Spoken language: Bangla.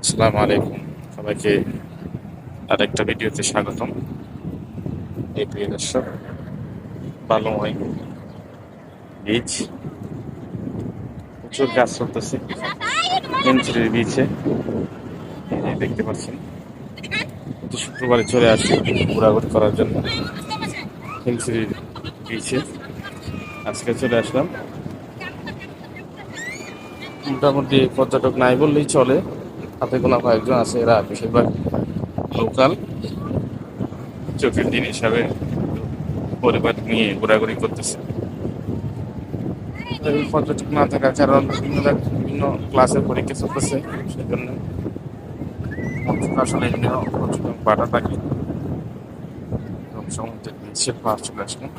আসসালামু আলাইকুম সবাইকে আরেকটা ভিডিওতে স্বাগতম। এই প্রিয় দর্শক, বালুময় বীচ, প্রচুর কাজ চলতেছে এনসিডির বিচে। দেখতে পাচ্ছেন প্রতি শুক্রবারে চলে আসি ঘোরাঘুরি করার জন্য এনসিডির বিচে। আজকে চলে আসলাম। মোটামুটি পর্যটক নাই বললেই চলে, হাতে গোনা কয়েকজন আছে, এরা বেশিরভাগ লোকাল, চোখের দিন হিসাবে পরিবার নিয়ে ঘোরাঘুরি করতেছে। এই পর্যটক না থাকার কারণ বিভিন্ন ক্লাসের পরীক্ষা চলতেছে, সেই জন্য আসলে এমনিও পর্যটক বাড়া থাকে এবং সমুদ্রের বিচের পার চলে আসলাম।